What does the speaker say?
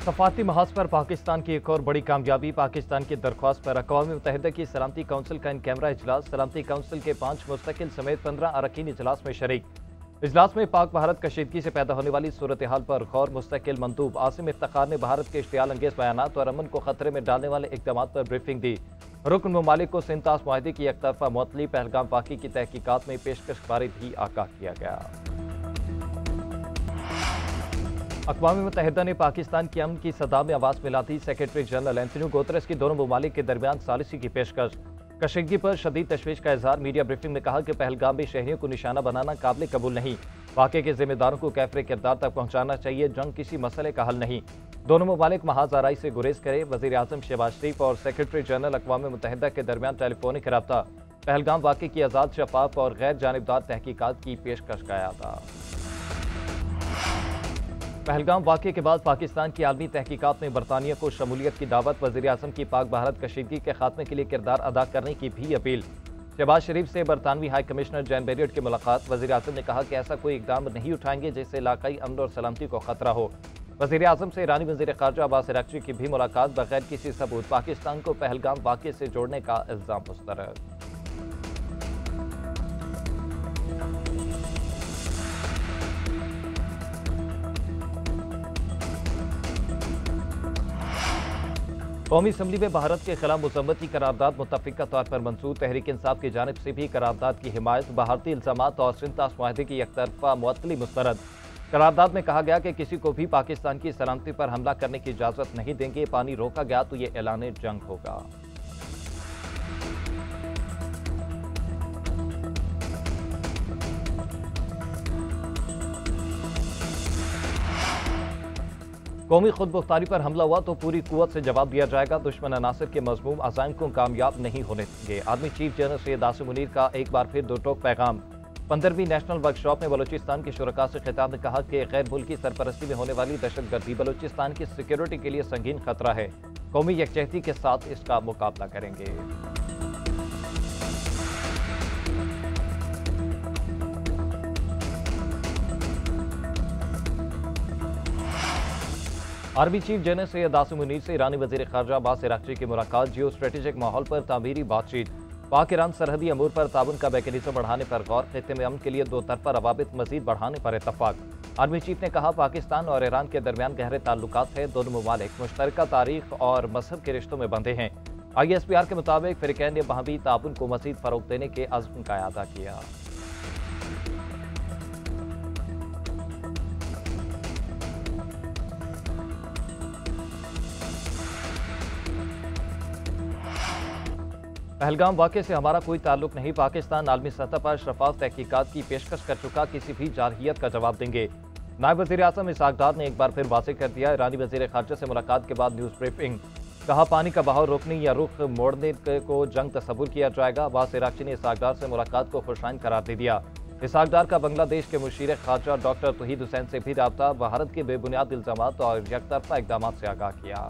सफारती महाज पर पाकिस्तान की एक और बड़ी कामयाबी। पाकिस्तान की दरख्वास्त पर अक़वाम मुत्तहिदा की सलामती काउंसिल का इन कैमरा इजलास। सलामती काउंसिल के 5 मुस्तकिल समेत 15 अरकान इजलास में शरीक। इजलास में पाक भारत कशीदगी से पैदा होने वाली सूरत हाल पर गौर। मुस्तकिल मंदूब आसिम इफ्तिखार ने भारत के इश्तियाल अंगेज बयानात और अमन को खतरे में डालने वाले इक़दाम पर ब्रीफिंग दी। रुकन ममालिक को सिंतास मुआहदे की एकतरफा मुअत्तली, पहलगाम वाक़ई की तहकीकात में पेशकश बारे भी आगाह किया गया। अक़वाम मुत्तहिदा ने पाकिस्तान की अमन की सदा में आवाज़ मिला दी। सेक्रेटरी जनरल एंटोनियो गुतेरेस की दोनों ममालिक के दरमियान सालिसी की पेशकश। कशीदगी पर शदीद तशवीश का इजहार। मीडिया ब्रीफिंग में कहा कि पहलगाम में शहरियों को निशाना बनाना काबिल कबूल नहीं। वाक़े के जिम्मेदारों को कैफरे किरदार तक पहुँचाना चाहिए। जंग किसी मसले का हल नहीं। दोनों ममालिक महाज आराई से गुरेज करें। वज़ीर आज़म शहबाज शरीफ और सेक्रेटरी जनरल अक़वाम मुत्तहिदा के दरमियान टेलीफोनिक रब्ता। पहलगाम वाक़े की आज़ाद, शफाफ और गैर जानिबदार तहकीकात की पेशकश किया था। पहलगाम वाक़े के बाद पाकिस्तान की आलमी तहकीकात में बरतानिया को शमूलियत की दावत। वज़ीर आज़म की पाक भारत कशीदगी के खात्मे के लिए किरदार अदा करने की भी अपील। शहबाज शरीफ से बरतानवी हाई कमिश्नर जैन बेरियट की मुलाकात। वज़ीर आज़म ने कहा कि ऐसा कोई इक़दाम नहीं उठाएंगे जिससे इलाकाई अमन और सलामती को खतरा हो। वज़ीर आज़म से ईरानी वज़ीर ख़ारजा अब्बास अराग़ची की भी मुलाकात। बगैर किसी सबूत पाकिस्तान को पहलगाम वाक़े से जोड़ने का इल्ज़ाम मुस्तरद। कौमी असम्बली में भारत के खिलाफ मुज़म्मत की करारदाद मुतफ़िक़ा तौर पर मंसूर। तहरीक इंसाफ की जानिब से भी करारदाद की हिमायत। भारतीय इल्ज़ामात और सिंतास मुआहदे की एकतरफा मुअत्तली मुस्तरद। करारदाद में कहा गया कि किसी को भी पाकिस्तान की सलामती पर हमला करने की इजाज़त नहीं देंगे। पानी रोका गया तो ये ऐलान जंग होगा। कौमी खुद मुख्तारी पर हमला हुआ तो पूरी कुव्वत से जवाब दिया जाएगा। दुश्मन अनासर के मज़मूम अज़ाइम को कामयाब नहीं होने देंगे। Army chief general Syed Asim Munir का एक बार फिर दो टोक पैगाम। 15वीं नेशनल वर्कशॉप में बलूचिस्तान के शुरका से खिताब में कहा कि गैर मुल्की सरपरस्ती में होने वाली दहशतगर्दी बलूचिस्तान की सिक्योरिटी के लिए संगीन खतरा है। कौमी यकजहती के साथ इसका मुकाबला करेंगे। Army chief general Syed Asim Munir से ईरानी वज़ीर ख़ारजा अब्बास अराग़ची की मुलाकात। जियो स्ट्रेटेजिक माहौल पर तामीरी बातचीत। पाक ईरान सरहदी अमूर पर ताउन का मैकेनिज्म बढ़ाने पर गौर। खित्ते में अमन के लिए दो तरफ़ा रवाबित मज़ीद बढ़ाने पर इत्तफ़ाक़। आर्मी चीफ ने कहा पाकिस्तान और ईरान के दरमियान गहरे ताल्लुकात हैं। दोनों ममालिक मुश्तरका तारीख और मजहब के रिश्तों में बंधे हैं। ISPR के मुताबिक फ़रीक़ैन ने बाहमी ताउन को मज़ीद फ़रोग़ देने के अज़्म का अदा किया। पहलगाम वाक़े से हमारा कोई ताल्लुक नहीं। पाकिस्तान आलमी सतह पर शफाफ तहकीकात की पेशकश कर चुका। किसी भी जारहियत का जवाब देंगे। नायब वज़ीर आज़म इसहाक़ डार ने एक बार फिर वाज़ेह कर दिया। ईरानी वज़ीर ख़ारजा से मुलाकात के बाद न्यूज़ ब्रीफिंग। कहा पानी का बहाव रोकने या रुख मोड़ने को जंग तस्वुर किया जाएगा। अब्बास अराग़ची ने इसहाक़ डार से मुलाकात को खुशाइन करार दे दिया। इसहाक़ डार का बांग्लादेश के मुशीर ख़ारजा डॉक्टर तौहीद हुसैन से भी राब्ता। भारत के बेबुनियाद इल्ज़ामात और यकतरफ़ा इक़दामात से आगाह किया।